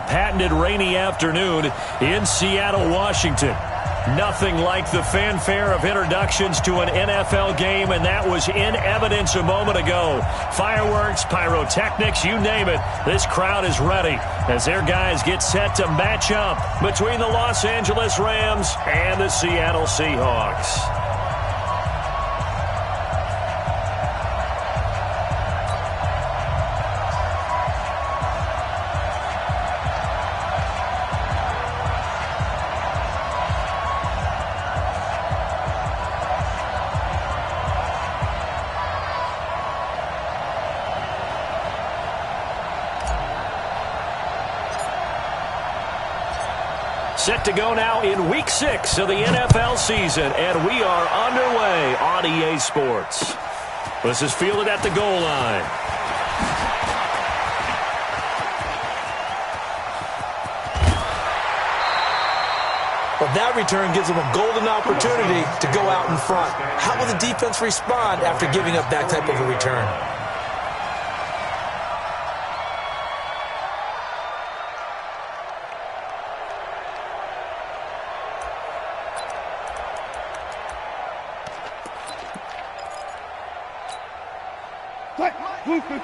patented rainy afternoon in Seattle, Washington. Nothing like the fanfare of introductions to an NFL game, and that was in evidence a moment ago. Fireworks, pyrotechnics, you name it. This crowd is ready as their guys get set to match up between the Los Angeles Rams and the Seattle Seahawks. Set to go now in Week 6 of the NFL season, and we are underway on EA Sports. This is fielded at the goal line. Well, that return gives them a golden opportunity to go out in front. How will the defense respond after giving up that type of a return?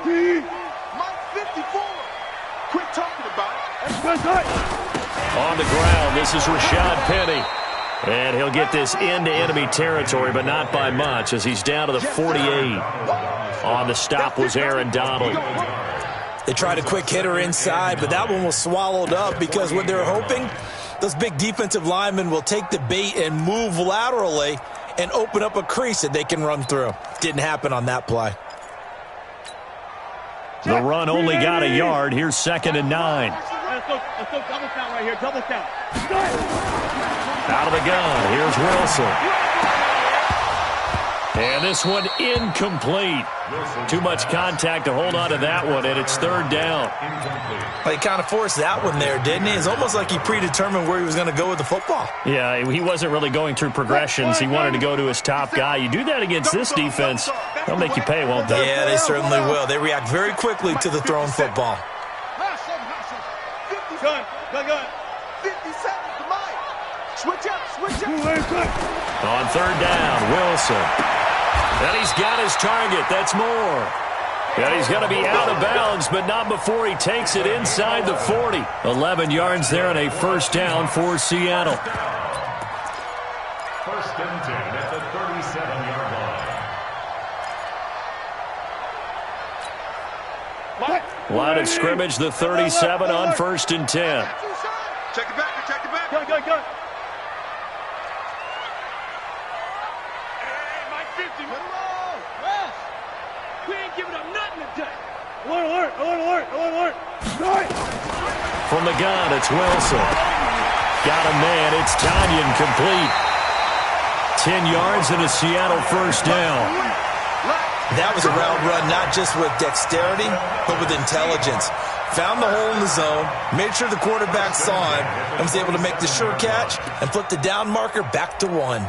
Mike 54. Quit talking about it. On the ground, this is Rashad Penny. And he'll get this into enemy territory, but not by much, as he's down to the 48. On the stop was Aaron Donald. They tried a quick hitter inside, but that one was swallowed up because what they're hoping, those big defensive linemen will take the bait and move laterally and open up a crease that they can run through. Didn't happen on that play. The run only got a yard. Here's 2nd and 9. Let's go double count right here. Double count. Out of the gun. Here's Wilson. And this one incomplete. Too much contact to hold on to that one, and it's 3rd down. Well, he kind of forced that one there, didn't he? It's almost like he predetermined where he was going to go with the football. Yeah, he wasn't really going through progressions. He wanted to go to his top guy. You do that against this defense, they'll make you pay, won't they? Yeah, they certainly will. They react very quickly to the thrown football. Gun. 57 to Mike. Switch up. On 3rd down, Wilson. And he's got his target. That's more. And he's going to be out of bounds, but not before he takes it inside the 40. 11 yards there and a 1st down for Seattle. 1st and 10 at the 37-yard line. Line of scrimmage, the 37 on 1st and 10. Check it back. Go. Hey, Mike 50. West. We ain't giving up nothing today. Alert. From the gun, it's Wilson. Got a man. It's Tanyan complete. 10 yards and a Seattle 1st down. That was a route run not just with dexterity, but with intelligence. Found the hole in the zone, made sure the quarterback saw it, and was able to make the sure catch and flip the down marker back to 1.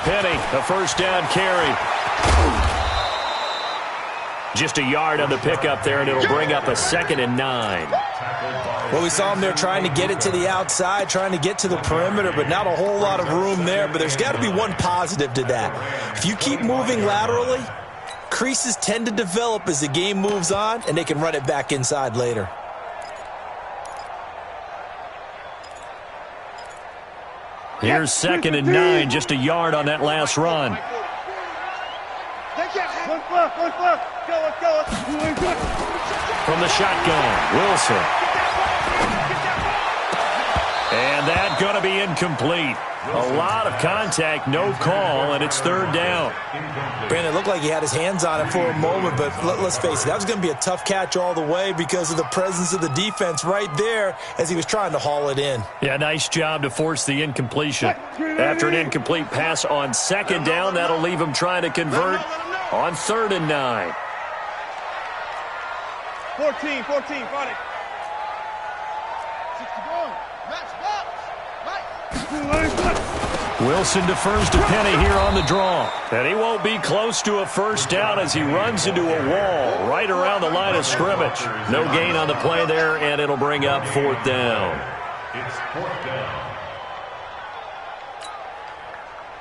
Penny, a 1st down carry. Just a yard on the pickup there, and it'll bring up a 2nd and 9. Well, we saw him there trying to get it to the outside, trying to get to the perimeter, but not a whole lot of room there. But there's got to be one positive to that. If you keep moving laterally, creases tend to develop as the game moves on, and they can run it back inside later. Here's 2nd and 9, just a yard on that last run. From the shotgun, Wilson. And that's going to be incomplete. A lot of contact, no call, and it's 3rd down. Brandon, it looked like he had his hands on it for a moment, but let's face it, that was going to be a tough catch all the way because of the presence of the defense right there as he was trying to haul it in. Yeah, nice job to force the incompletion. After an incomplete pass on 2nd down, that'll leave him trying to convert on 3rd and 9. 14, got it. 61, match box. Wilson defers to Penny here on the draw. And he won't be close to a first down as he runs into a wall right around the line of scrimmage. No gain on the play there, and it'll bring up fourth down. It's fourth down.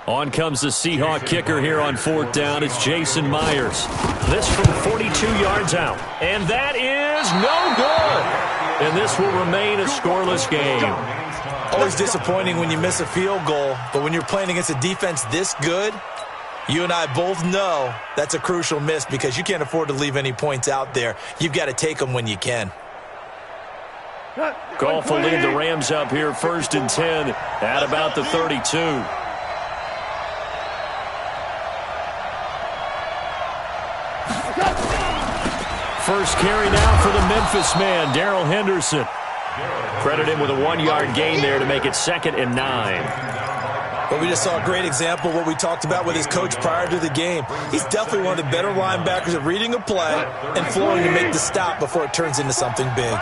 On comes the Seahawk kicker here on fourth down. It's Jason Myers. This from 42 yards out. And that is no good. And this will remain a scoreless game. Always disappointing when you miss a field goal, but when you're playing against a defense this good, you and I both know that's a crucial miss because you can't afford to leave any points out there. You've got to take them when you can. Goff will lead the Rams up here first and 10 at about the 32. First carry now for the Memphis man, Darrell Henderson. Credit him with a 1-yard gain there to make it 2nd and 9. But we just saw a great example of what we talked about with his coach prior to the game. He's definitely one of the better linebackers at reading a play and flowing to make the stop before it turns into something big.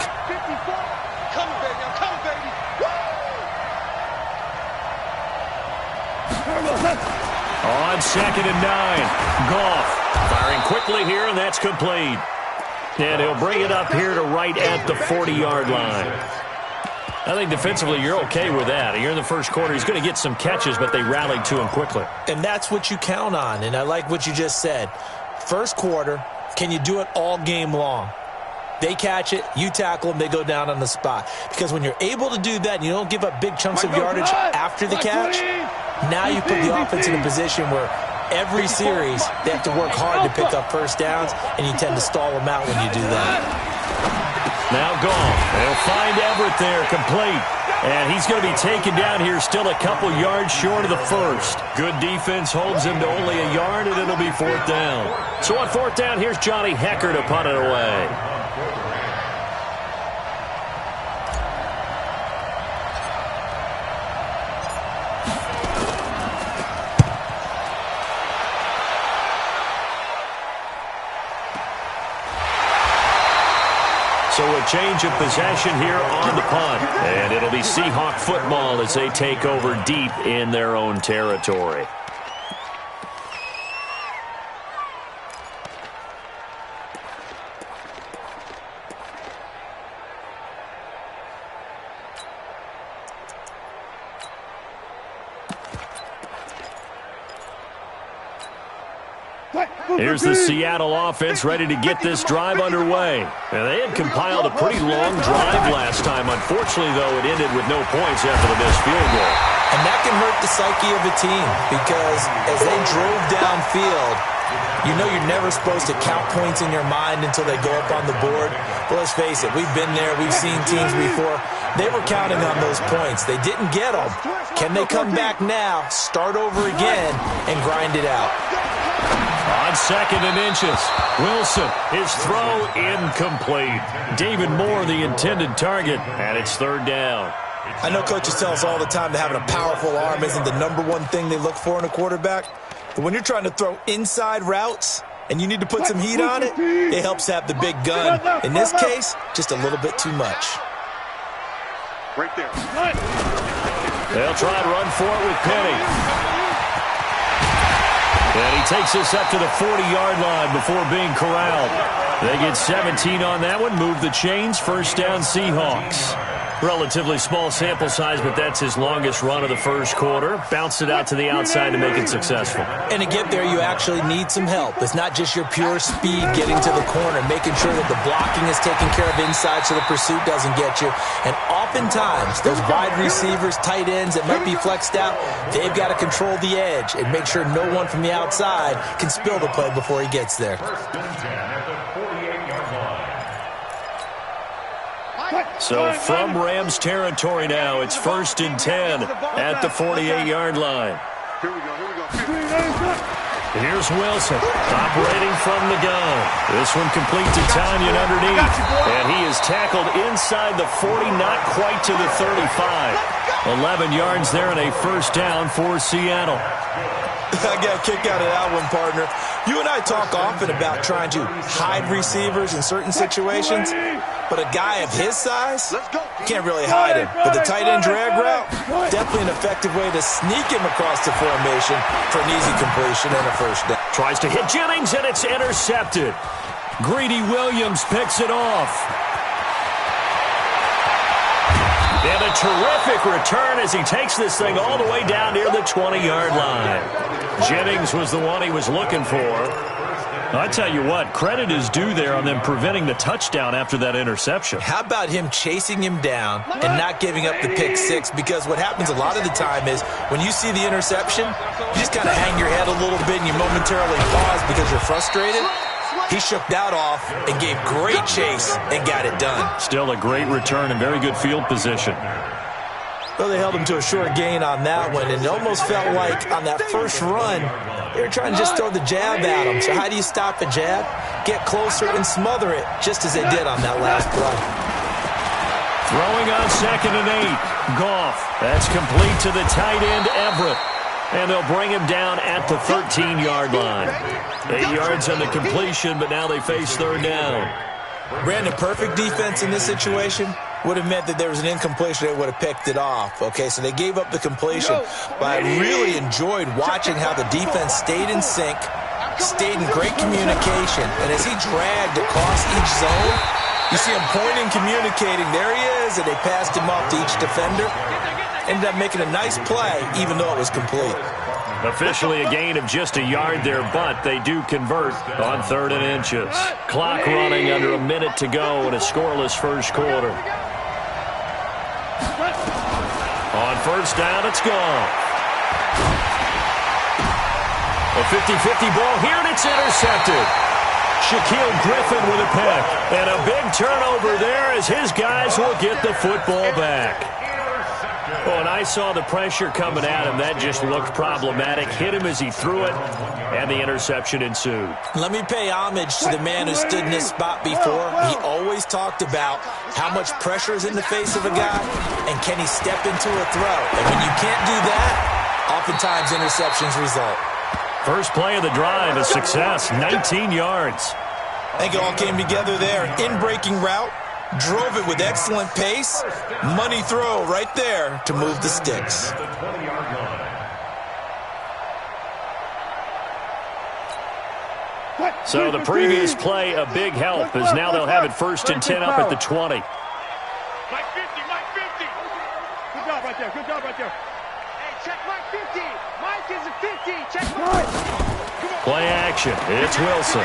On 2nd and 9, Goff firing quickly here, and that's complete. And he'll bring it up here to right at the 40-yard line. I think defensively you're okay with that. You're in the first quarter. He's going to get some catches, but they rallied to him quickly. And that's what you count on, and I like what you just said. First quarter, can you do it all game long? They catch it, you tackle them, they go down on the spot. Because when you're able to do that and you don't give up big chunks of yardage after the catch, now you put the offense in a position where every series they have to work hard to pick up first downs, and you tend to stall them out when you do that. Now Goff, they'll find Everett there, complete. And he's going to be taken down here still a couple yards short of the first. Good defense holds him to only a yard, and it'll be fourth down. So on fourth down, here's Johnny Hecker to punt it away. So a change of possession here on the punt. And it'll be Seahawk football as they take over deep in their own territory. Here's the Seattle offense ready to get this drive underway. And they had compiled a pretty long drive last time. Unfortunately, though, it ended with no points after the missed field goal. And that can hurt the psyche of a team because as they drove downfield, you know you're never supposed to count points in your mind until they go up on the board. But let's face it, we've been there. We've seen teams before. They were counting on those points. They didn't get them. Can they come back now, start over again, and grind it out? On 2nd and inches, Wilson, his throw incomplete. David Moore, the intended target, and it's third down. I know coaches tell us all the time that having a powerful arm isn't the #1 thing they look for in a quarterback. But when you're trying to throw inside routes and you need to put some heat on it, it helps to have the big gun. In this case, just a little bit too much. Right there. They'll try and run for it with Penny. And he takes this up to the 40-yard line before being corralled. They get 17 on that one, move the chains, first down Seahawks. Relatively small sample size, but that's his longest run of the first quarter. Bounced it out to the outside to make it successful. And to get there, you actually need some help. It's not just your pure speed getting to the corner, making sure that the blocking is taken care of inside so the pursuit doesn't get you. And oftentimes, those wide receivers, tight ends that might be flexed out, they've got to control the edge and make sure no one from the outside can spill the play before he gets there. So from Rams territory now, it's 1st and 10 at the 48-yard line. Here we go. Here's Wilson operating from the gun. This one complete to Tanyan underneath. And he is tackled inside the 40, not quite to the 35. 11 yards there and a first down for Seattle. I got a kick out of that one, partner. You and I talk often about trying to hide receivers in certain situations, but a guy of his size, you can't really hide him. But the tight end drag route, definitely an effective way to sneak him across the formation for an easy completion and a first down. Tries to hit Jennings, and it's intercepted. Greedy Williams picks it off. And a terrific return as he takes this thing all the way down near the 20-yard line. Jennings was the one he was looking for. I tell you what, credit is due there on them preventing the touchdown after that interception. How about him chasing him down and not giving up the pick six? Because what happens a lot of the time is when you see the interception, you just kind of hang your head a little bit and you momentarily pause because you're frustrated. He shook that off and gave great chase and got it done. Still a great return and very good field position. Well, they held him to a short gain on that one, and it almost felt like on that first run, they were trying to just throw the jab at him. So how do you stop a jab? Get closer and smother it, just as they did on that last play. Throwing on 2nd and 8. Goff. That's complete to the tight end, Everett. And they'll bring him down at the 13-yard line. 8 yards on the completion, but now they face 3rd down. Brandon, perfect defense in this situation would have meant that there was an incompletion. They would have picked it off. Okay, so they gave up the completion. But I really enjoyed watching how the defense stayed in sync, stayed in great communication. And as he dragged across each zone, you see him pointing, communicating. There he is, and they passed him off to each defender. Ended up making a nice play, even though it was complete. Officially a gain of just a yard there, but they do convert on 3rd and inches. Clock running under a minute to go in a scoreless first quarter. On 1st down, it's gone. A 50-50 ball here, and it's intercepted. Shaquille Griffin with a pick. And a big turnover there as his guys will get the football back. Oh, and I saw the pressure coming at him. That just looked problematic. Hit him as he threw it, and the interception ensued. Let me pay homage to the man who stood in this spot before. He always talked about how much pressure is in the face of a guy, and can he step into a throw. And when you can't do that, oftentimes interceptions result. First play of the drive, a success, 19 yards. I think it all came together there. In-breaking route. Drove it with excellent pace. Money throw right there to move the sticks. So the previous play, a big help, as now they'll have it 1st and 10 up at the 20. Mike 50, Mike 50. Good job right there, good job right there. Hey, check Mike 50. Mike is a 50. Check Mike. Play action. It's Wilson.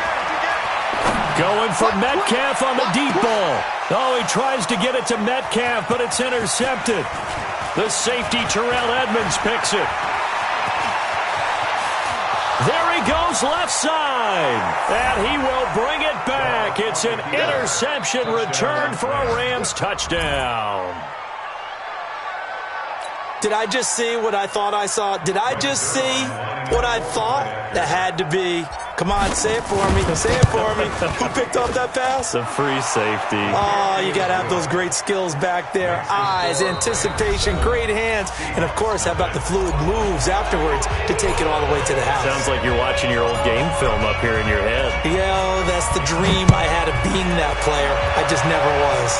Going for Metcalf on the deep ball. Oh, he tries to get it to Metcalf, but it's intercepted. The safety, Terrell Edmonds, picks it. There he goes, left side. And he will bring it back. It's an interception return for a Rams touchdown. Did I just see what I thought I saw? Did I just see what I thought? That had to be. Come on, say it for me. Say it for me. Who picked off that pass? The free safety. Oh, you got to have those great skills back there. Eyes, anticipation, great hands. And, of course, how about the fluid moves afterwards to take it all the way to the house? Sounds like you're watching your old game film up here in your head. Yeah, that's the dream I had of being that player. I just never was.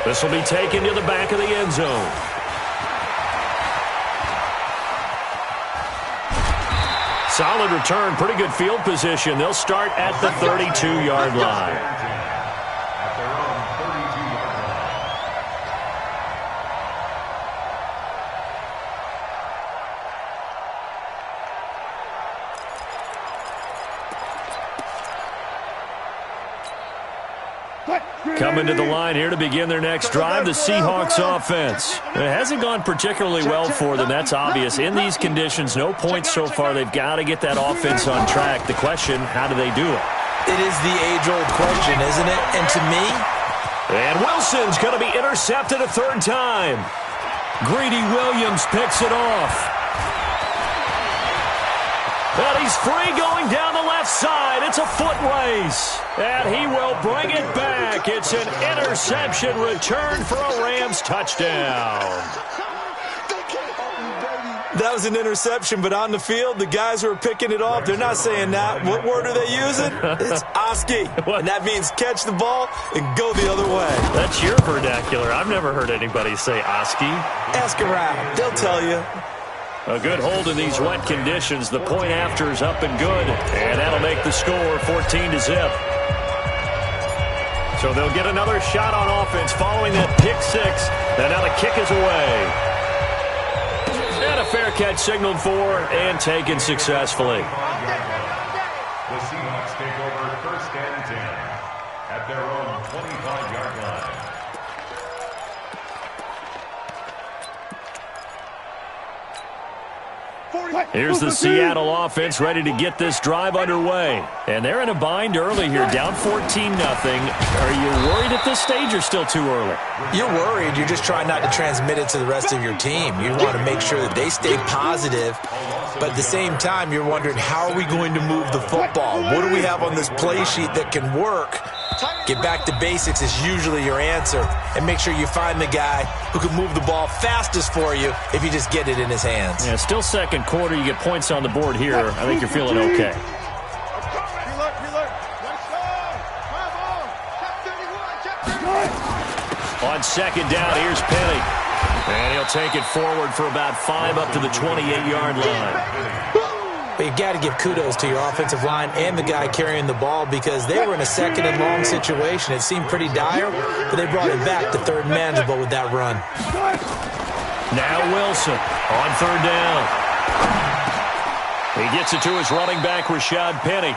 This will be taken to the back of the end zone. Solid return, pretty good field position. They'll start at the 32-yard line. Coming to the line here to begin their next drive, the Seahawks offense. It hasn't gone particularly well for them, that's obvious. In these conditions, no points so far. They've got to get that offense on track. The question, how do they do it? It is the age-old question, isn't it? And to me... And Wilson's going to be intercepted a 3rd time. Greedy Williams picks it off. And he's free going down the left side. It's a foot race. And he will bring it back. It's an interception return for a Rams touchdown. That was an interception, but on the field, the guys who are picking it off, they're not saying that. What word are they using? It's Oski, and that means catch the ball and go the other way. That's your vernacular. I've never heard anybody say Oski. Ask around. They'll tell you. A good hold in these wet conditions. The point after is up and good, and that'll make the score 14-0. So they'll get another shot on offense following that pick six. And now the kick is away. And a fair catch signaled for and taken successfully. The Seahawks take over 1st and 10 at their own 25-yard line. Here's the Seattle offense ready to get this drive underway. And they're in a bind early here, down 14-0. Are you worried at this stage or still too early? You're worried. You're just trying not to transmit it to the rest of your team. You want to make sure that they stay positive. But at the same time, you're wondering, how are we going to move the football? What do we have on this play sheet that can work? Get back to basics is usually your answer. And make sure you find the guy who can move the ball fastest for you if you just get it in his hands. Yeah, still second quarter. You get points on the board here. I think you're feeling okay. On second down, here's Penny. And he'll take it forward for about 5 up to the 28-yard line. But you got to give kudos to your offensive line and the guy carrying the ball, because they were in a second and long situation. It seemed pretty dire, but they brought it back to third and manageable with that run. Now Wilson on third down. He gets it to his running back, Rashad Penny.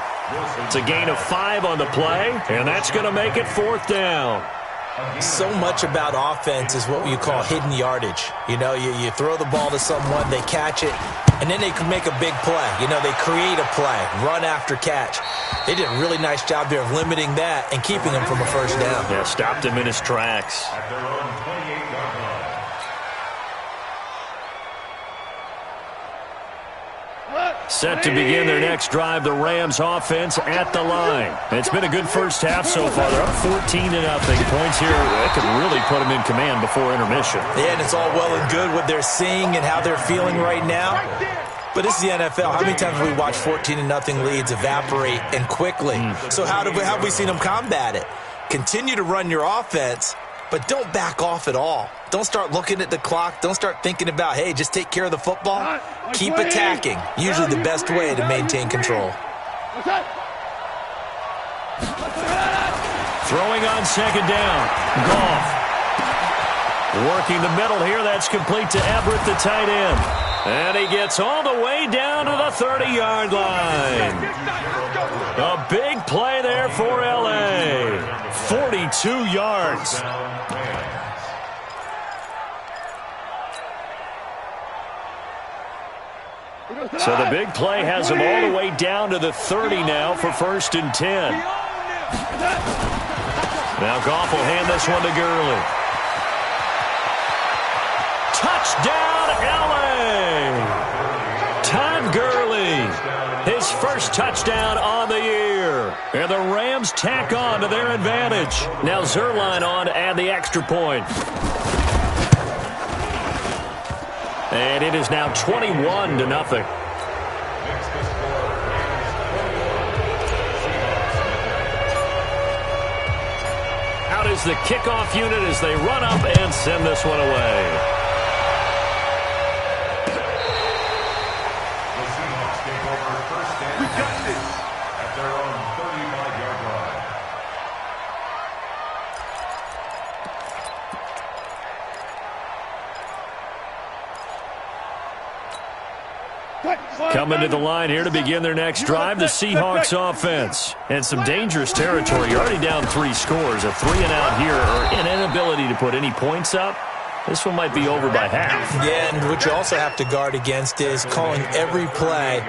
It's a gain of 5 on the play, and that's going to make it 4th down. So much about offense is what you call hidden yardage. You know, you throw the ball to someone, they catch it, and then they can make a big play. You know, they create a play, run after catch. They did a really nice job there of limiting that and keeping him from a first down. Yeah, stopped him in his tracks. At their own 28-yard line. Set to begin their next drive, the Rams offense at the line. It's been a good first half so far. They're up 14-0. Points here that could really put them in command before intermission. Yeah, and it's all well and good what they're seeing and how they're feeling right now. But this is the NFL. How many times have we watched 14-0 leads evaporate and quickly? So how have we seen them combat it? Continue to run your offense, but don't back off at all. Don't start looking at the clock. Don't start thinking about, hey, just take care of the football. Keep attacking. Usually the best way to maintain control. Throwing on second down. Goff. Working the middle here. That's complete to Everett, the tight end. And he gets all the way down to the 30-yard line. A big play there for L.A. 42 yards. So the big play has him all the way down to the 30 now for 1st and 10. Now Goff will hand this one to Gurley. Touchdown, L.A. Todd Gurley, his first touchdown on the year. And the Rams tack on to their advantage. Now Zerline on to add the extra point. And it is now 21-0. Out is the kickoff unit as they run up and send this one away. The Seahawks take over 1st and 10 at their own 35-yard line. Coming to the line here to begin their next drive, the Seahawks offense. And some dangerous territory. You're already down 3 scores. A 3-and-out here, or an inability to put any points up. This one might be over by half. Yeah, and what you also have to guard against is calling every play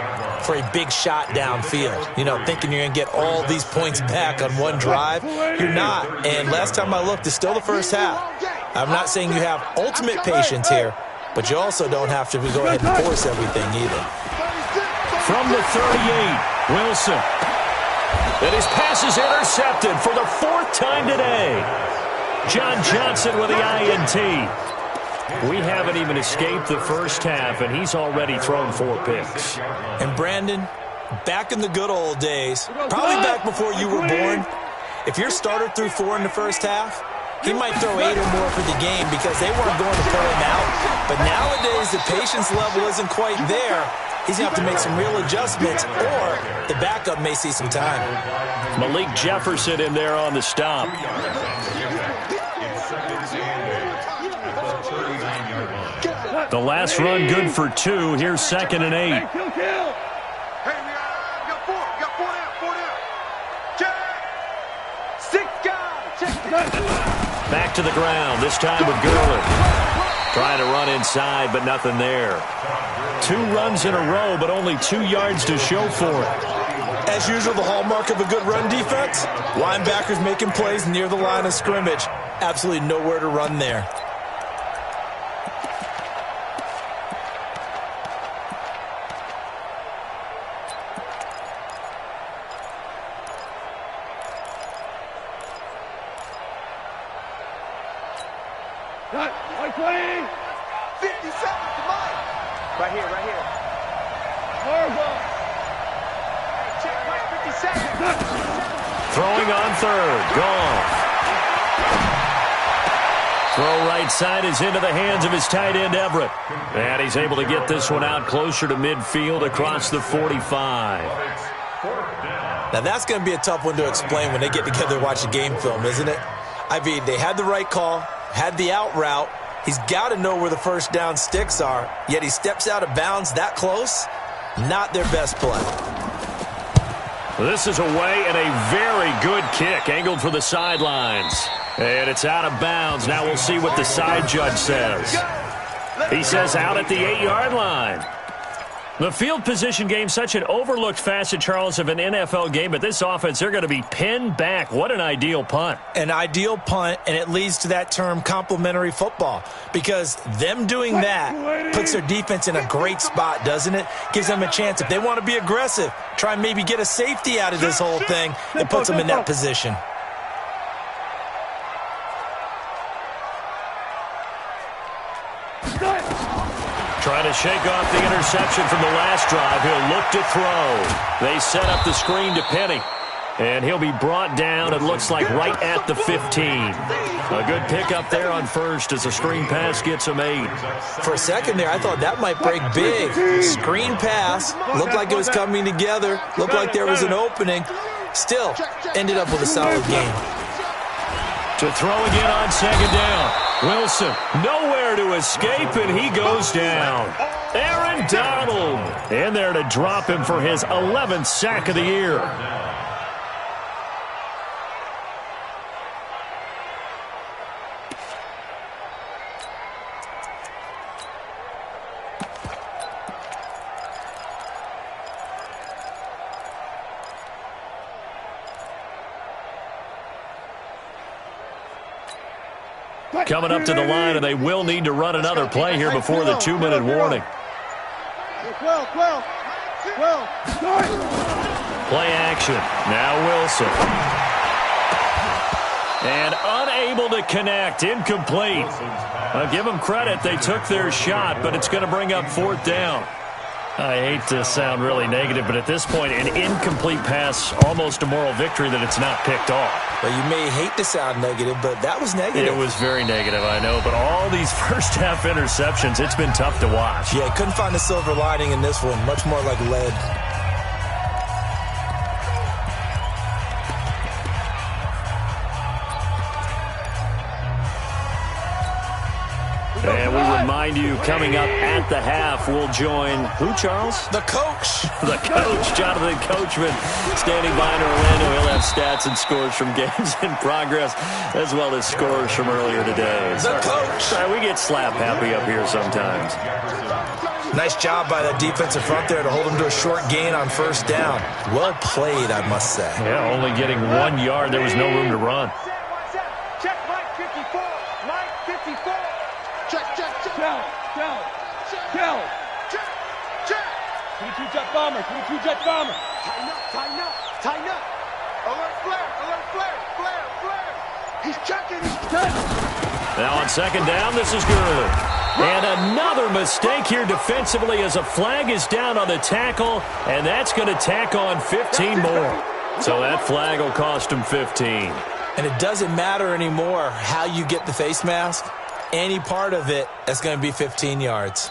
for a big shot downfield. You know, thinking you're going to get all these points back on one drive. You're not. And last time I looked, it's still the first half. I'm not saying you have ultimate patience here, but you also don't have to go ahead and force everything either. From the 38, Wilson. And his pass is intercepted for the 4th time today. John Johnson with the INT. We haven't even escaped the first half, and he's already thrown 4 picks. And Brandon, back in the good old days, probably back before you were born, if your starter threw 4 in the first half, he might throw 8 or more for the game because they weren't going to pull him out. But nowadays, the patience level isn't quite there. He's going to have to make some real adjustments, or the backup may see some time. Malik Jefferson in there on the stop. The last run good for 2. Here's 2nd and 8. Hey, we got 4. We got 4 down. Check. 6 guys. Check. Back to the ground, this time with Gurley. Trying to run inside, but nothing there. 2 runs in a row, but only 2 yards to show for it. As usual, the hallmark of a good run defense, linebackers making plays near the line of scrimmage. Absolutely nowhere to run there. Right 20. 50 seconds to mine. Right here. Horrible. Hey, check right 50 seconds. Throwing on 3rd. Gone. Throw right side is into the hands of his tight end, Everett. And he's able to get this one out closer to midfield across the 45. Now, that's going to be a tough one to explain when they get together and watch a game film, isn't it? I mean, they had the right call, had the out route. He's got to know where the first down sticks are, yet he steps out of bounds that close. Not their best play. This is away and a very good kick, angled for the sidelines. And it's out of bounds. Now we'll see what the side judge says. He says out at the 8-yard line. The field position game, such an overlooked facet, Charles, of an NFL game. But this offense, they're going to be pinned back. What an ideal punt. An ideal punt, and it leads to that term complementary football. Because them doing that puts their defense in a great spot, doesn't it? Gives them a chance. If they want to be aggressive, try and maybe get a safety out of this whole thing, it puts them in that position. Trying to shake off the interception from the last drive. He'll look to throw. They set up the screen to Penny. And he'll be brought down, it looks like, right at the 15. A good pickup there on first as the screen pass gets him 8. For a second there, I thought that might break big. Screen pass. Looked like it was coming together. Looked like there was an opening. Still, ended up with a solid game. To throw again on 2nd down. Wilson, nowhere to escape, and he goes down. Aaron Donald in there to drop him for his 11th sack of the year. Coming up to the line, and they will need to run another play here before the 2-minute warning. Play action. Now Wilson. And unable to connect. Incomplete. I'll give them credit. They took their shot, but it's going to bring up 4th down. I hate to sound really negative, but at this point, an incomplete pass, almost a moral victory that it's not picked off. Well, you may hate to sound negative, but that was negative. It was very negative, I know. But all these first-half interceptions, it's been tough to watch. Yeah, couldn't find a silver lining in this one. Much more like lead. And we remind you, coming up at the half, we'll join who, Charles? The coach. The coach, Jonathan Coachman, standing by in Orlando. He'll have stats and scores from games in progress, as well as scores from earlier today. The coach. Sorry, we get slap happy up here sometimes. Nice job by the defensive front there to hold him to a short gain on first down. Well played, I must say. Yeah, only getting 1 yard. There was no room to run. Check Mike 54. Mike 54. Check. Check. 22 jet bomber. Tighten up. Alert flare. He's checking. Now on 2nd down, this is Gurley. And another mistake here defensively as a flag is down on the tackle, and that's going to tack on 15 more. So that flag will cost him 15. And it doesn't matter anymore how you get the face mask. Any part of it, that's going to be 15 yards.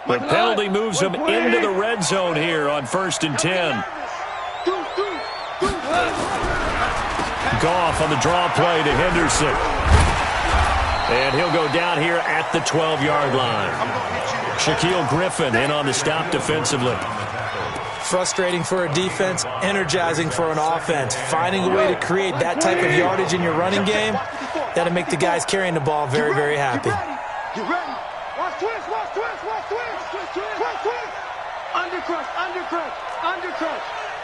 The penalty moves him into the red zone here on 1st and 10. Goff on the draw play to Henderson. And he'll go down here at the 12-yard line. Shaquille Griffin in on the stop defensively. Frustrating for a defense, energizing for an offense. Finding a way to create that type of yardage in your running game, that'll make the guys carrying the ball very, very happy. Get ready. Watch twist, watch twist, watch twist. Twist. Undercrush.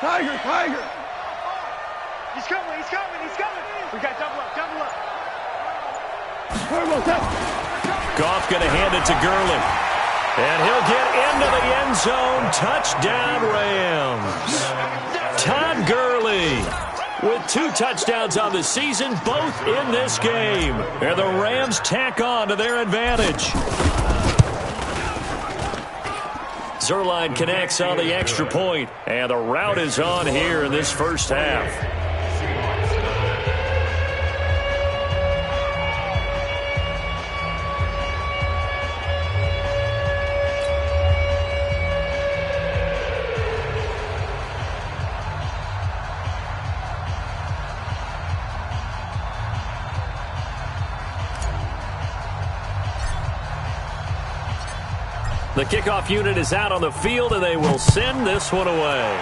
Tiger. He's coming. We got double up. Goff going to hand it to Gurley. And he'll get into the end zone. Touchdown, Rams. Todd Gurley with 2 touchdowns on the season, both in this game. And the Rams tack on to their advantage. Zerline connects on the extra point, and the route is on here in this first half. The kickoff unit is out on the field, and they will send this one away.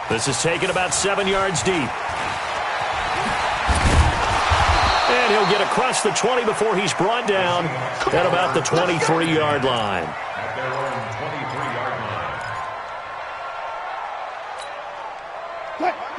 This is taken about 7 yards deep. And he'll get across the 20 before he's brought down at about the 23-yard line. At their own 23-yard line.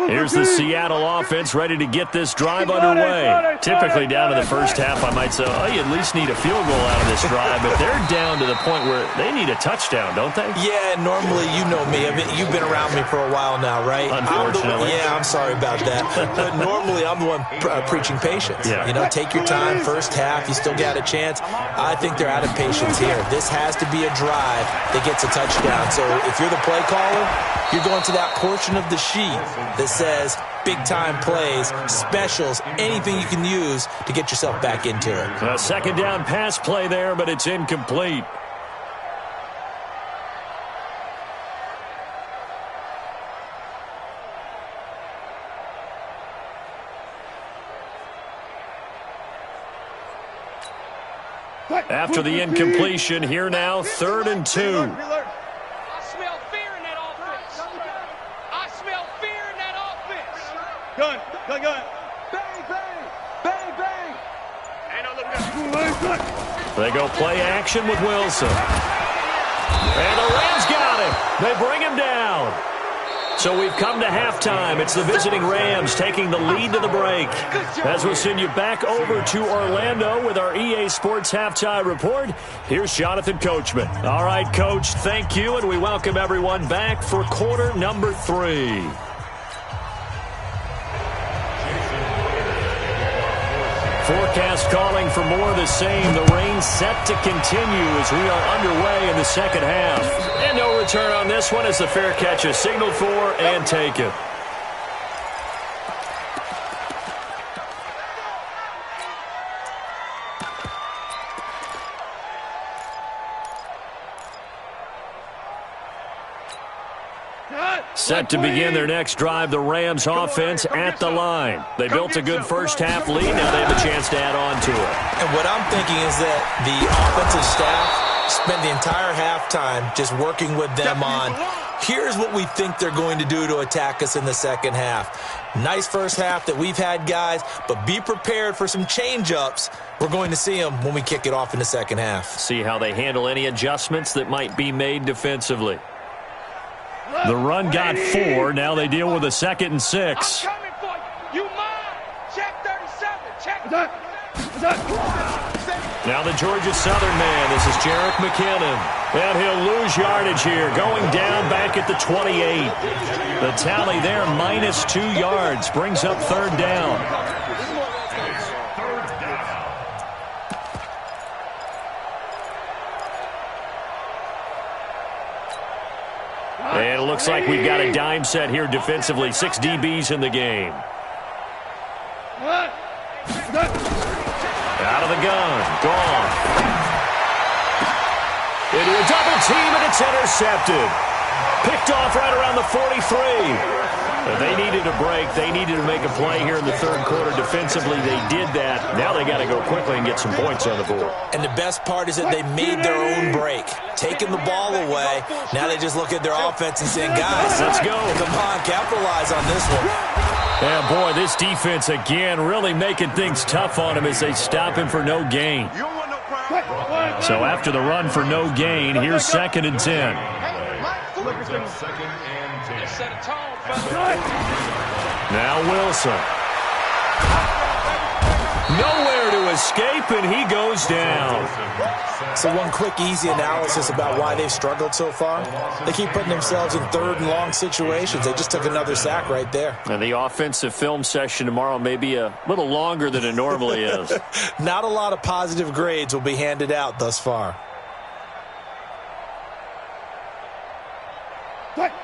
Here's the Seattle offense ready to get this drive underway. Typically down to the first half, I might say, oh, you at least need a field goal out of this drive, but they're down to the point where they need a touchdown, don't they? Yeah, normally, you know me. You've been around me for a while now, right? Unfortunately. I'm sorry about that. But normally, I'm the one preaching patience. Yeah. You know, take your time, first half, you still got a chance. I think they're out of patience here. This has to be a drive that gets a touchdown. So if you're the play caller, you're going to that portion of the sheet that says big-time plays, specials, anything you can use to get yourself back into it. A second down pass play there, but it's incomplete. After the incompletion, here now, 3rd and 2. I smell fear in that offense. Gun. Bang. They go play action with Wilson. And the Rams got him. They bring him down. So we've come to halftime. It's the visiting Rams taking the lead to the break. As we'll send you back over to Orlando with our EA Sports Halftime Report, here's Jonathan Coachman. All right, Coach, thank you, and we welcome everyone back for quarter number 3. Forecast calling for more of the same. The rain set to continue as we are underway in the second half. And no return on this one as the fair catch is signaled for and taken. Set to begin their next drive, the Rams offense at the line. They built a good first half lead. Now they have a chance to add on to it. And what I'm thinking is that the offensive staff spent the entire halftime just working with them on, here's what we think they're going to do to attack us in the second half. Nice first half that we've had, guys, but be prepared for some change-ups. We're going to see them when we kick it off in the second half. See how they handle any adjustments that might be made defensively. The run got 4. Now they deal with a 2nd and 6. I'm coming for you. You mine. Check 37. Check. Now the Georgia Southern man. This is Jerick McKinnon. And he'll lose yardage here. Going down back at the 28. The tally there, -2 yards. Brings up third down. And it looks like we've got a dime set here defensively. 6 DBs in the game. Out of the gun. Gone. Into a double team, and it's intercepted. Picked off right around the 43. They needed a break. They needed to make a play here in the third quarter defensively. They did that. Now they got to go quickly and get some points on the board. And the best part is that they made their own break. Taking the ball away. Now they just look at their offense and saying, guys, let's go. Come on, capitalize on this one. Yeah, boy, this defense, again, really making things tough on him as they stop him for no gain. So after the run for no gain, here's 2nd and 10. Now Wilson. Nowhere to escape, and he goes down. So one quick, easy analysis about why they've struggled so far. They keep putting themselves in 3rd and long situations. They just took another sack right there. And the offensive film session tomorrow may be a little longer than it normally is. Not a lot of positive grades will be handed out thus far.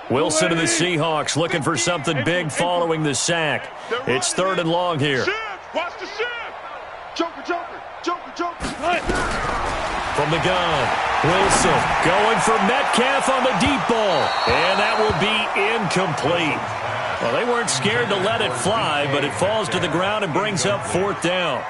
Wilson to the Seahawks looking for something big following the sack. It's 3rd and long here. Watch the shift. Joker, joker, joker, joker. From the gun, Wilson going for Metcalf on the deep ball. And that will be incomplete. Well, they weren't scared to let it fly, but it falls to the ground and brings up 4th down.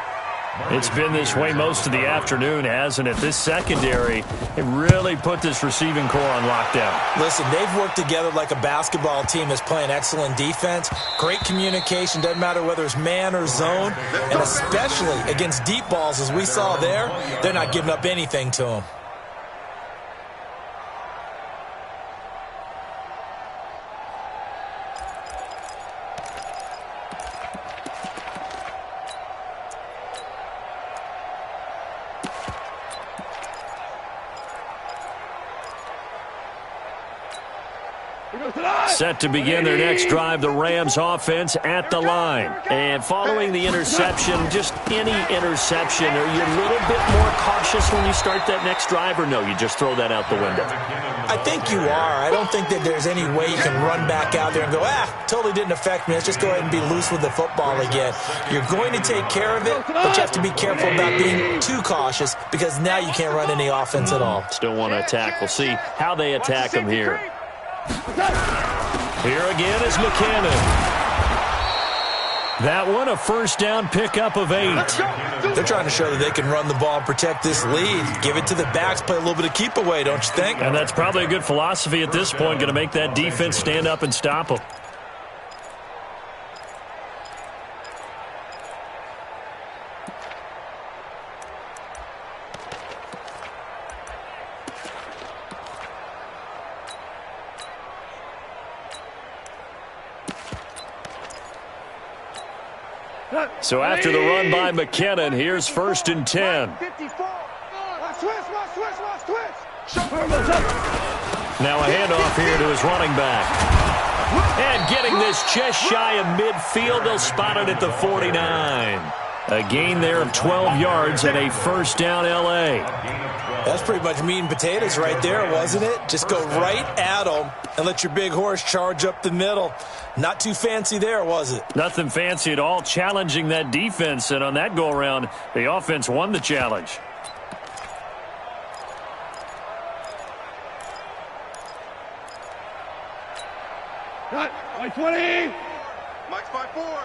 It's been this way most of the afternoon, hasn't it? This secondary, it really put this receiving core on lockdown. Listen, they've worked together like a basketball team that's playing excellent defense. Great communication, doesn't matter whether it's man or zone. And especially against deep balls, as we saw there, they're not giving up anything to them. Set to begin their next drive, the Rams offense at the line. And following the interception, just any interception, are you a little bit more cautious when you start that next drive, or no, you just throw that out the window? I think you are. I don't think that there's any way you can run back out there and go, totally didn't affect me. Let's just go ahead and be loose with the football again. You're going to take care of it, but you have to be careful about being too cautious because now you can't run any offense at all. Still want to attack. We'll see how they attack them here. Here again is McKinnon. That one, a 1st down pickup of 8. They're trying to show that they can run the ball and protect this lead. Give it to the backs, play a little bit of keep away, don't you think? And that's probably a good philosophy at this point, going to make that defense stand up and stop them. So after the run by McKinnon, here's 1st and 10. Now a handoff here to his running back. And getting this just shy of midfield, they'll spot it at the 49. A gain there of 12 yards and a 1st down L.A. That's pretty much meat and potatoes right there, wasn't it? Just go right at them and let your big horse charge up the middle. Not too fancy there, was it? Nothing fancy at all, challenging that defense. And on that go-around, the offense won the challenge. Mike 20. Mike's 5-4.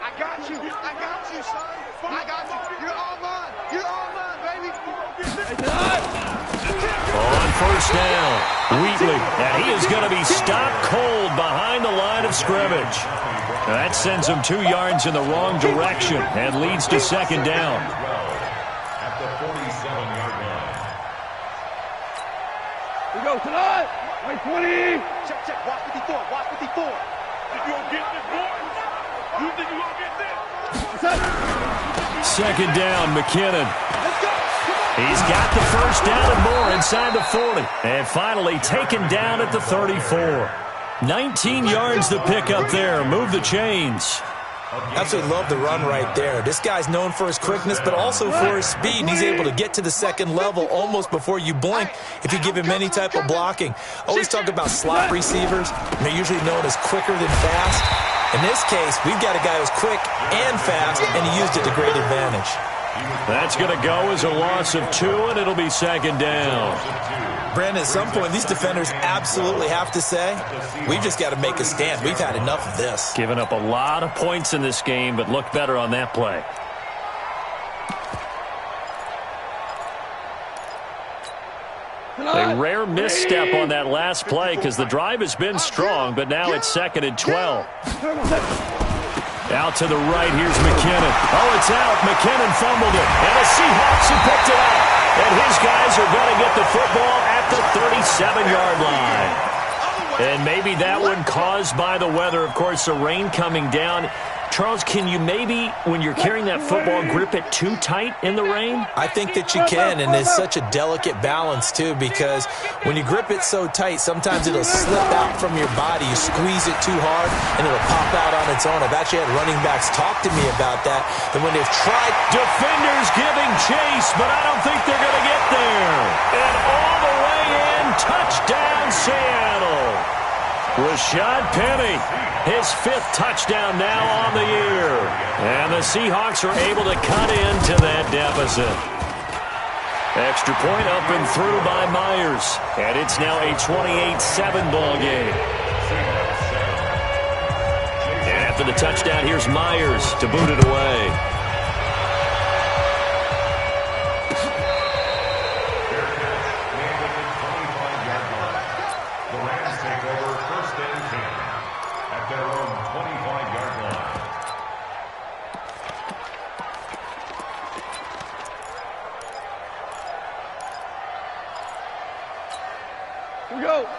I got you. I got you, son. I got you. You're all mine. You're all mine, baby. On 1st down, Wheatley, and he is going to be stopped cold behind the line of scrimmage. Now that sends him 2 yards in the wrong direction and leads to 2nd down. At the 47-yard line. We go tonight. Mike 20. Check, check. Watch 54. Watch 54. Think you gonna get this, boy? You think you gonna get this? second down, McKinnon. He's got the first down and more inside the 40. And finally taken down at the 34. 19 yards to pick up there. Move the chains. Absolutely love the run right there. This guy's known for his quickness, but also for his speed. He's able to get to the second level almost before you blink if you give him any type of blocking. Always talk about slot receivers. They're usually known as quicker than fast. In this case, we've got a guy who's quick and fast, and he used it to great advantage. That's going to go as a loss of 2, and it'll be second down. Brandon, at some point, these defenders absolutely have to say, we've just got to make a stand. We've had enough of this. Given up a lot of points in this game, but looked better on that play. A rare misstep on that last play because the drive has been strong, but now it's 2nd and 12. Out to the right, here's McKinnon. Oh, it's out. McKinnon fumbled it, and the Seahawks have picked it up. And his guys are going to get the football at the 37-yard line. And maybe that one caused by the weather. Of course, the rain coming down. Charles, can you maybe, when you're carrying that football, grip it too tight in the rain? I think that you can, and it's such a delicate balance, too, because when you grip it so tight, sometimes it'll slip out from your body. You squeeze it too hard, and it'll pop out on its own. I've actually had running backs talk to me about that, and when they've tried... Defenders giving chase, but I don't think they're going to get there. And all the way in, touchdown, Seattle. Rashad Penny, his 5th touchdown now on the year. And the Seahawks are able to cut into that deficit. Extra point up and through by Myers. And it's now a 28-7 ball game. And after the touchdown, here's Myers to boot it away.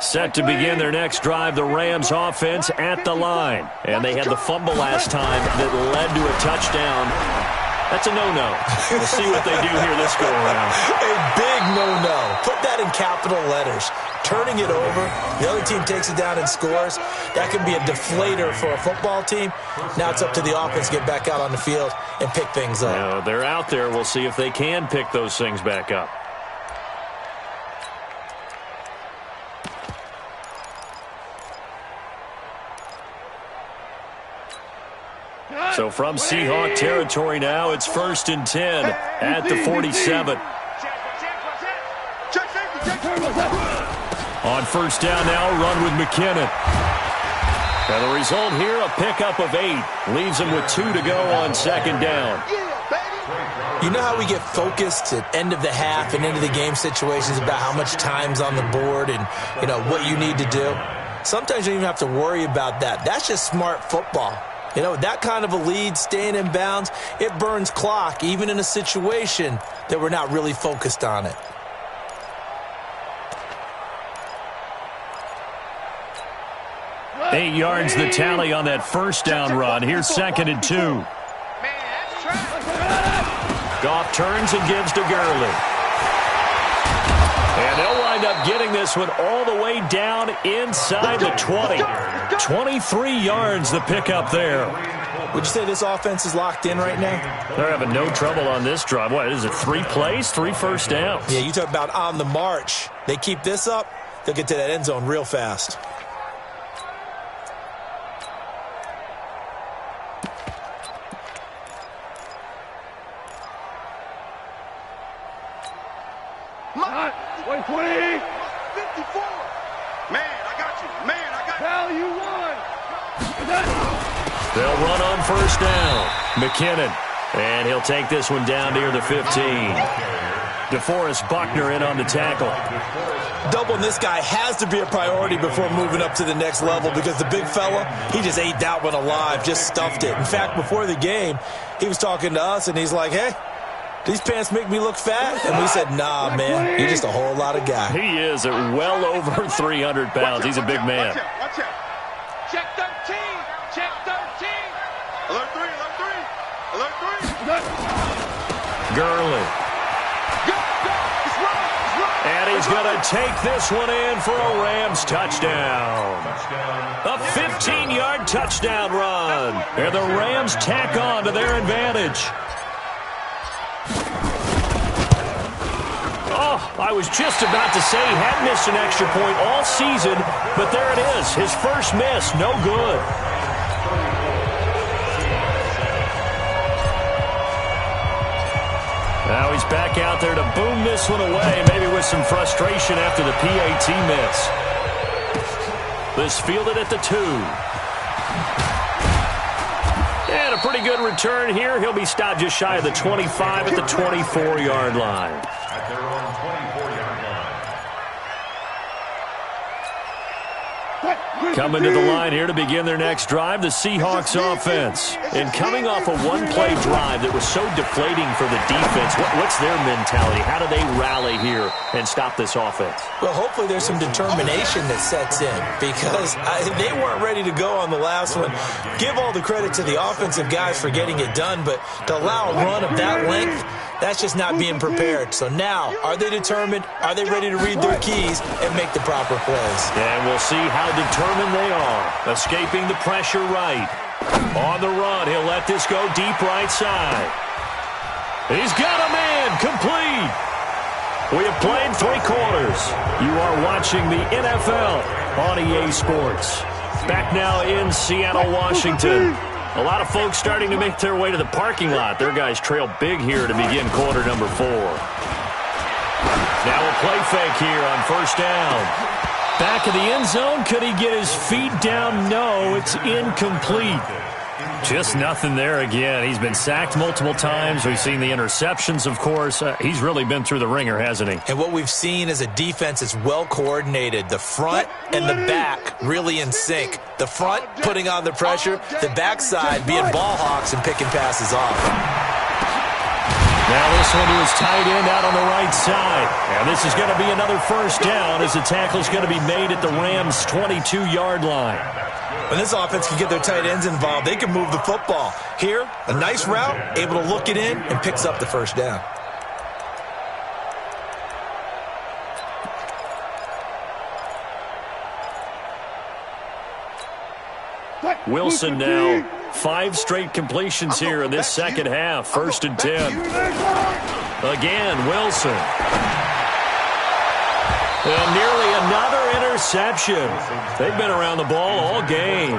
Set to begin their next drive, the Rams offense at the line. And they had the fumble last time that led to a touchdown. That's a no-no. We'll see what they do here this go-around. A big no-no. Put that in capital letters. Turning it over, the other team takes it down and scores. That can be a deflator for a football team. Now it's up to the offense to get back out on the field and pick things up. Now, they're out there. We'll see if they can pick those things back up. So from Seahawk territory now, it's 1st and 10 at the 47. On first down now, run with McKinnon. And the result here, a pickup of 8. Leaves him with 2 to go on 2nd down. You know how we get focused at end of the half and end of the game situations about how much time's on the board and, you know, what you need to do? Sometimes you don't even have to worry about that. That's just smart football. You know, that kind of a lead, staying in bounds, it burns clock, even in a situation that we're not really focused on it. Eight yards the tally on that first down run. Here's 2nd and 2. Goff turns and gives to Gurley. And they'll wind up getting this one all the way down inside the 20. 23 yards the pickup there. Would you say this offense is locked in right now? They're having no trouble on this drive. What is it, 3 plays, 3 first downs? Yeah, you talk about on the march. They keep this up, they'll get to that end zone real fast. Wait, 20. 54. Man, I got you. Man, I got you. Hell, you won. They'll run on first down. McKinnon. And he'll take this one down near the 15. DeForest Buckner in on the tackle. Doubling this guy has to be a priority before moving up to the next level because the big fella, he just ate that one alive, just stuffed it. In fact, before the game, he was talking to us, and he's like, hey, these pants make me look fat? And we said, nah, man, you're just a whole lot of guy. He is at well over 300 pounds. He's a big man. Watch out. Check 13. Check 13. Alert 3. Alert 3. Alert 3. Gurley. And he's going to take this one in for a Rams touchdown. A 15-yard touchdown run. And the Rams tack on to their advantage. Oh, I was just about to say he hadn't missed an extra point all season, but there it is. His first miss, no good. Now he's back out there to boom this one away, maybe with some frustration after the PAT miss. This fielded at the 2. And a pretty good return here. He'll be stopped just shy of the 25 at the 24-yard line. At their own 24-yard line. Coming to the line here to begin their next drive, the Seahawks offense. And coming off a one-play drive that was so deflating for the defense, what's their mentality? How do they rally here and stop this offense? Well, hopefully there's some determination that sets in because they weren't ready to go on the last one. Give all the credit to the offensive guys for getting it done, but to allow a run of that length, that's just not being prepared. So now, are they determined? Are they ready to read their keys and make the proper plays? And we'll see how determined they are. Escaping the pressure right. On the run, he'll let this go deep right side. He's got a man, complete. We have played 3 quarters. You are watching the NFL on EA Sports. Back now in Seattle, Washington. A lot of folks starting to make their way to the parking lot. Their guys trail big here to begin quarter number 4. Now a play fake here on first down. Back of the end zone. Could he get his feet down? No, it's incomplete. Just nothing there again. He's been sacked multiple times. We've seen the interceptions, of course. He's really been through the ringer, hasn't he? And what we've seen is a defense that's well coordinated. The front and the back really in sync. The front putting on the pressure, the backside being ball hawks and picking passes off. Now this one to his tight end out on the right side. And this is going to be another first down as the tackle's going to be made at the Rams' 22-yard line. When this offense can get their tight ends involved, they can move the football. Here, a nice route, able to look it in, and picks up the first down. Wilson now, 5 straight completions here in this second half. First and 10. Again, Wilson. And nearly another interception. They've been around the ball all game.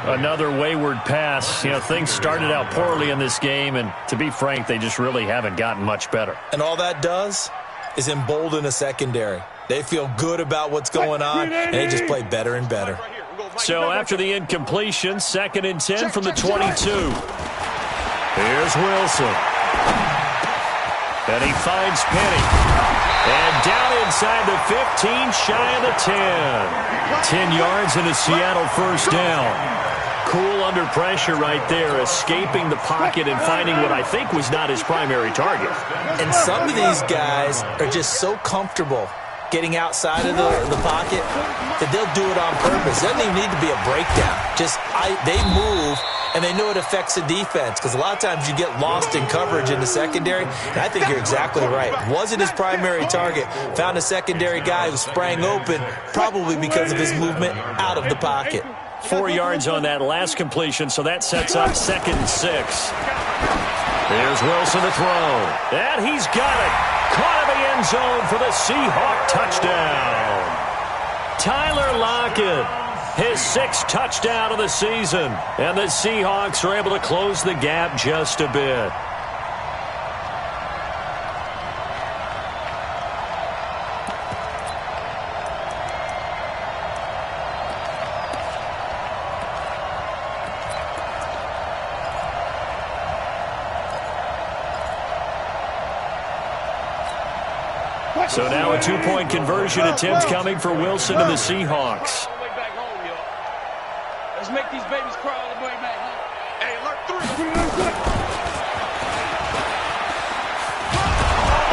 Another wayward pass. You know, things started out poorly in this game, and to be frank, they just really haven't gotten much better. And all that does is embolden a secondary. They feel good about what's going on, and they just play better and better. So after the incompletion, second and 10 from the 22. Here's Wilson. And he finds Penny. And down inside the 15, shy of the 10. 10 yards and a Seattle first down. Cool under pressure right there, escaping the pocket and finding what I think was not his primary target. And some of these guys are just so comfortable getting outside of the pocket that they'll do it on purpose. It doesn't even need to be a breakdown. They move, and they know it affects the defense because a lot of times you get lost in coverage in the secondary, and I think you're exactly right. Wasn't his primary target. Found a secondary guy who sprang open, probably because of his movement out of the pocket. 4 yards on that last completion, so that sets up second and 6. Here's Wilson to throw, and he's got it. Caught in the end zone for the Seahawk touchdown. Tyler Lockett, his 6th touchdown of the season. And the Seahawks are able to close the gap just a bit. So now a 2-point conversion attempt coming for Wilson and the Seahawks. Let's make these babies cry all the way back home. Hey, alert 3.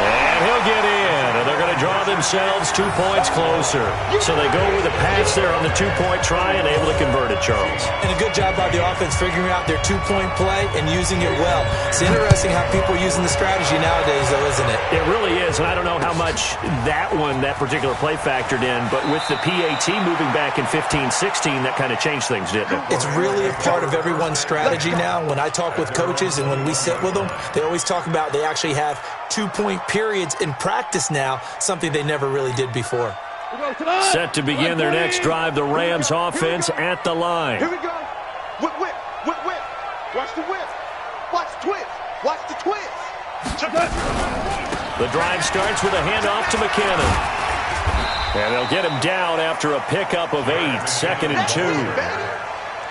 And he'll get in. And they're going to draw them themselves 2 points closer. So they go with a pass there on the 2-point try and able to convert it, Charles. And a good job by the offense figuring out their 2-point play and using it well. It's interesting how people are using the strategy nowadays, though, isn't it? It really is, and I don't know how much that particular play factored in, but with the PAT moving back in 15-16, that kind of changed things, didn't it? It's really a part of everyone's strategy now. When I talk with coaches and when we sit with them, they always talk about they actually have 2-point periods in practice now, something they never really did before. Set to begin their next drive, the Rams offense at the line. Here we go. Whip, whip, whip, whip. Watch the whip. Watch the twist. Watch the twist. The drive starts with a handoff to McKinnon. And they'll get him down after a pickup of 8, 2nd and 2.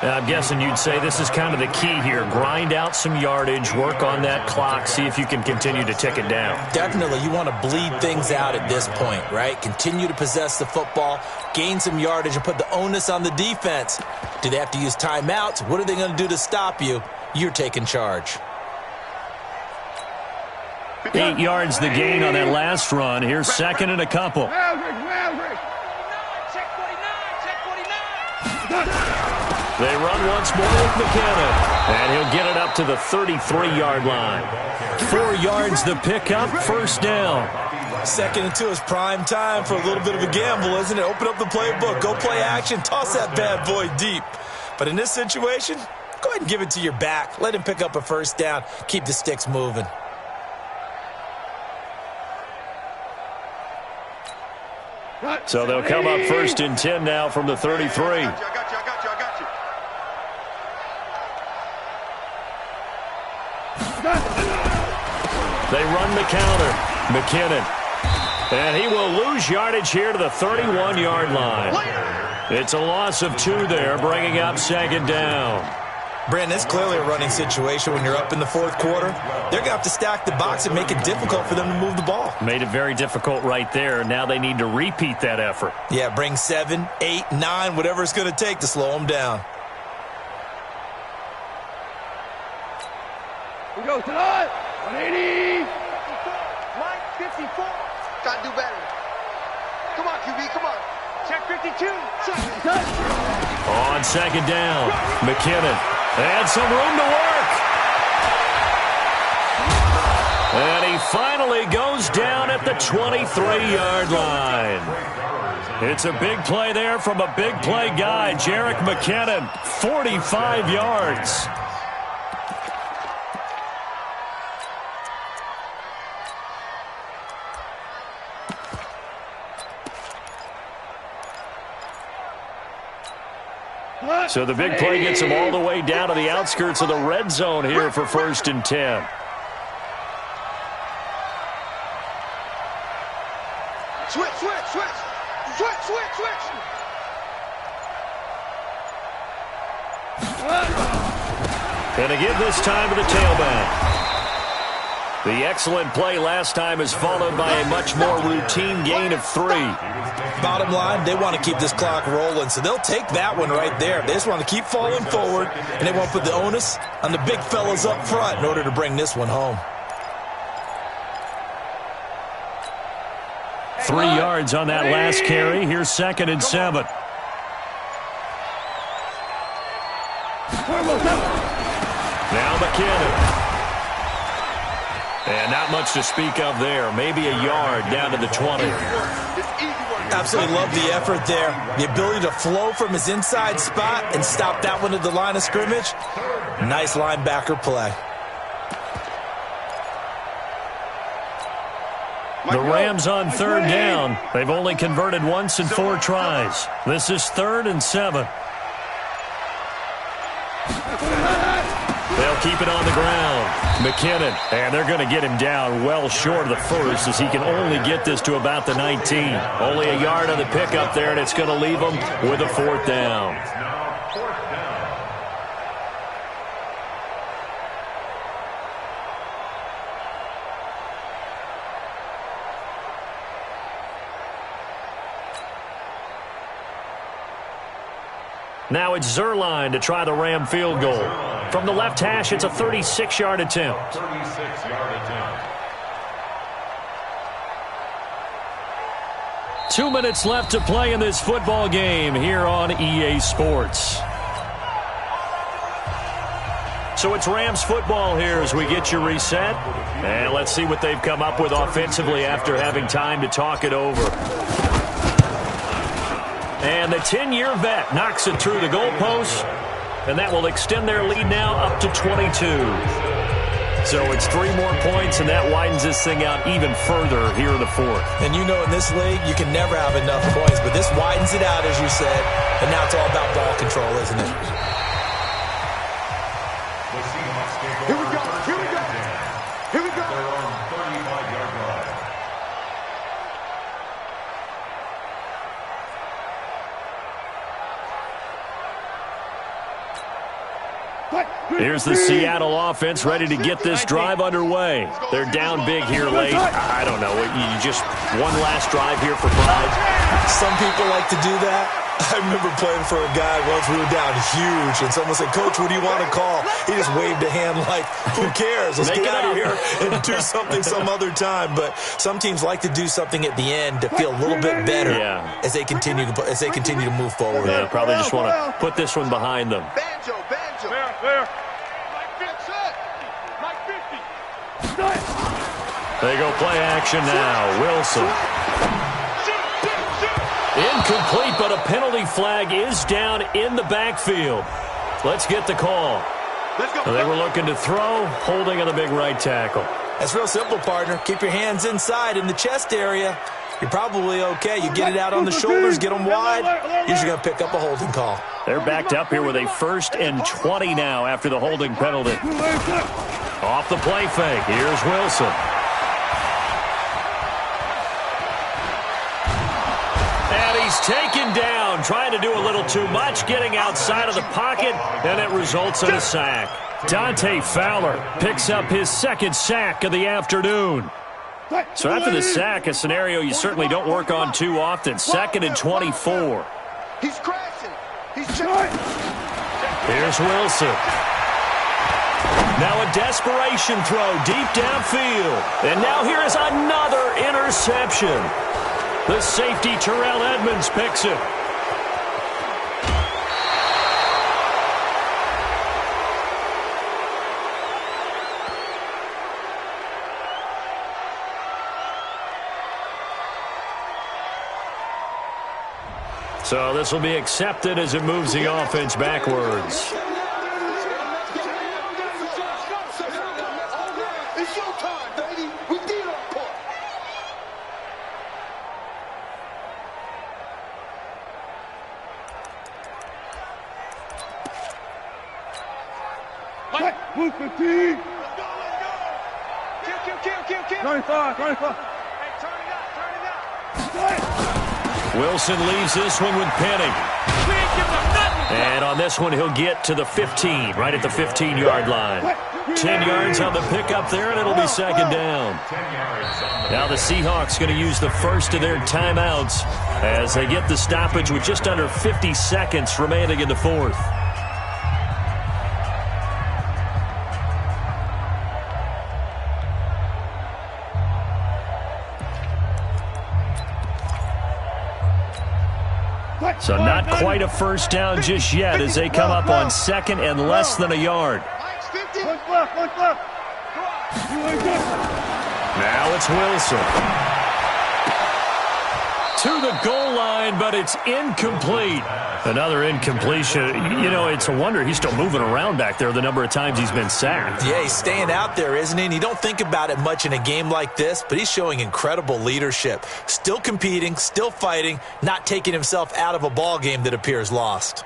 I'm guessing you'd say this is kind of the key here. Grind out some yardage, work on that clock, see if you can continue to tick it down. Definitely. You want to bleed things out at this point, right? Continue to possess the football, gain some yardage, and put the onus on the defense. Do they have to use timeouts? What are they going to do to stop you? You're taking charge. 8 yards the gain on that last run. Here's 2nd and a couple. They run once more with McKinnon, and he'll get it up to the 33-yard line. 4 yards the pickup, 1st down. 2nd and 2 is prime time for a little bit of a gamble, isn't it? Open up the playbook, go play action, toss that bad boy deep. But in this situation, go ahead and give it to your back. Let him pick up a 1st down, keep the sticks moving. So they'll come up 1st and 10 now from the 33. I got you. They run the counter. McKinnon. And he will lose yardage here to the 31-yard line. It's a loss of 2 there, bringing up 2nd down. Brandon, it's clearly a running situation when you're up in the 4th quarter. They're going to have to stack the box and make it difficult for them to move the ball. Made it very difficult right there. Now they need to repeat that effort. Yeah, bring 7, 8, 9, whatever it's going to take to slow them down. We go tonight. 180. Mike, 54. Got to do better. Come on, QB, come on. Check 52. On 2nd down, McKinnon. And some room to work. And he finally goes down at the 23-yard line. It's a big play there from a big play guy, Jerick McKinnon, 45 yards. So the big play gets him all the way down to the outskirts of the red zone here for 1st and 10. Switch. And again this time to the tailback. The excellent play last time is followed by a much more routine gain of 3. Bottom line, they want to keep this clock rolling, so they'll take that one right there. They just want to keep falling forward, and they want to put the onus on the big fellas up front in order to bring this one home. 3 yards on that last carry. Here's 2nd and 7. Now McKinnon. And not much to speak of there. Maybe a yard down to the 20. Absolutely love the effort there. The ability to flow from his inside spot and stop that one at the line of scrimmage. Nice linebacker play. The Rams on 3rd down. They've only converted once in 4 tries. This is 3rd and 7. They'll keep it on the ground. McKinnon, and they're going to get him down well short of the 1st as he can only get this to about the 19. Only a yard on the pickup there, and it's going to leave him with a 4th down. Now it's Zerline to try the Ram field goal. From the left hash, it's a 36-yard attempt. 36-yard attempt. 2 minutes left to play in this football game here on EA Sports. So it's Rams football here as we get you reset. And let's see what they've come up with offensively after having time to talk it over. And the 10-year vet knocks it through the goalpost. And that will extend their lead now up to 22. So it's 3 more points, and that widens this thing out even further here in the fourth. And you know in this league, you can never have enough points, but this widens it out, as you said, and now it's all about ball control, isn't it? Here we go. Here we go. Here we go. Their own 35-yard line. Here's the Seattle offense ready to get this drive underway. They're down big here late. I don't know. You just one last drive here for pride. Some people like to do that. I remember playing for a guy once. We were down huge, and someone said, "Coach, what do you want to call?" He just waved a hand like, "Who cares? Let's get out of here and do something some other time." But some teams like to do something at the end to feel a little bit better as they continue to move forward. Yeah, probably just want to put this one behind them. Banjo. There. Mike 50. They go play action now. Wilson. Incomplete, but a penalty flag is down in the backfield. Let's get the call. They were looking to throw, holding on the big right tackle. That's real simple, partner. Keep your hands inside in the chest area. You're probably okay. You get it out on the shoulders, get them wide. Usually going to pick up a holding call. They're backed up here with a 1st and 20 now after the holding penalty. Off the play fake. Here's Wilson. And he's taken down, trying to do a little too much, getting outside of the pocket, and it results in a sack. Dante Fowler picks up his 2nd sack of the afternoon. So after the sack, a scenario you certainly don't work on too often. 2nd and 24. He's crashing. He's chasing. Here's Wilson. Now a desperation throw deep downfield. And now here is another interception. The safety, Terrell Edmonds, picks it. So this will be accepted as it moves the offense backwards. It's your time, baby. We did our part. Move 15. Let's go. Kill. 25. Hey, turn it up. Wilson leaves this one with Penny. And on this one, he'll get to the 15, right at the 15-yard line. 10 yards on the pickup there, and it'll be 2nd down. Now the Seahawks going to use the first of their timeouts as they get the stoppage with just under 50 seconds remaining in the fourth. So not quite a first down just yet as they come up on 2nd and less than a yard. Look left. Now it's Wilson. To the goal line, but it's incomplete. Another incompletion. You know, it's a wonder he's still moving around back there the number of times he's been sacked. Yeah, he's staying out there, isn't he? And you don't think about it much in a game like this, but he's showing incredible leadership. Still competing, still fighting, not taking himself out of a ball game that appears lost.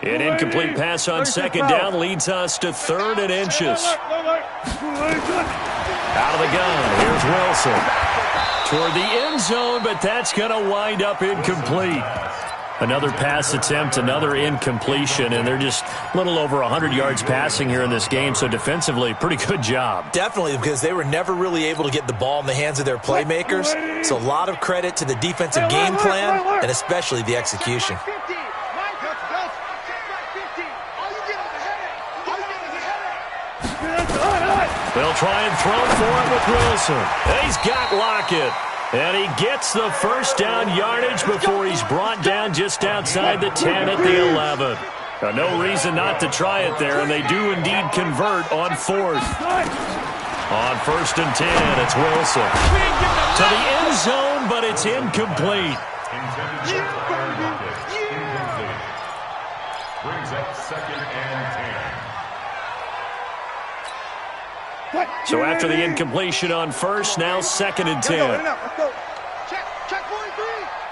An incomplete pass on 2nd down leads us to 3rd and inches. Out of the gun, here's Wilson. Toward the end zone, but that's going to wind up incomplete. Another pass attempt, another incompletion, and they're just a little over 100 yards passing here in this game, so defensively, pretty good job. Definitely, because they were never really able to get the ball in the hands of their playmakers, so a lot of credit to the defensive game plan and especially the execution. They'll try and throw for it with Wilson. He's got Lockett. And he gets the first down yardage before he's brought down just outside the 10 at the 11. No reason not to try it there, and they do indeed convert on 4th. On 1st and 10, it's Wilson. To the end zone, but it's incomplete. Brings up 2nd and 10. So after the incompletion on 1st, now 2nd and 10. Let's go. Check 43.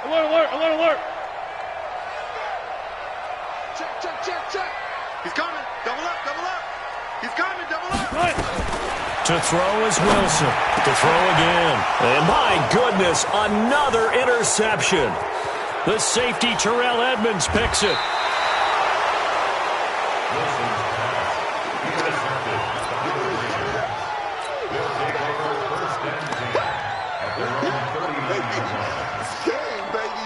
Alert. Check. He's coming. Double up. He's coming. Double up. To throw is Wilson. To throw again. And my goodness, another interception. The safety, Terrell Edmonds, picks it. Wilson's pass intercepted by the Raiders. They'll take over 1st and 10 at their own 39-yard line. Game, baby.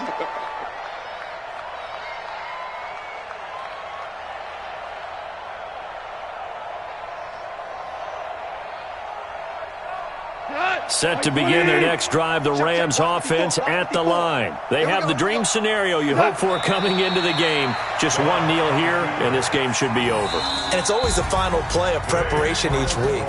Set to begin their next drive, the Rams offense at the line. They have the dream scenario you hope for coming into the game. Just one kneel here, and this game should be over. And it's always the final play of preparation each week.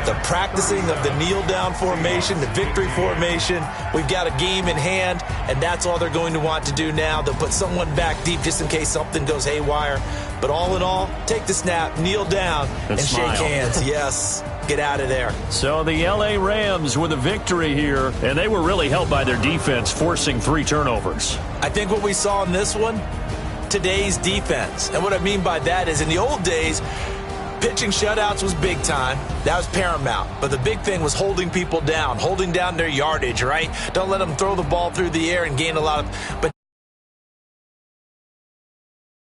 The practicing of the kneel-down formation, the victory formation. We've got a game in hand, and that's all they're going to want to do now. They'll put someone back deep just in case something goes haywire. But all in all, take the snap, kneel down, and smile. shake hands. Yes, get out of there. So the L.A. Rams with a victory here, and they were really helped by their defense, forcing 3 turnovers. I think what we saw in this one, today's defense. And what I mean by that is in the old days, pitching shutouts was big time. That was paramount. But the big thing was holding people down, holding down their yardage, right? Don't let them throw the ball through the air and gain a lot of... But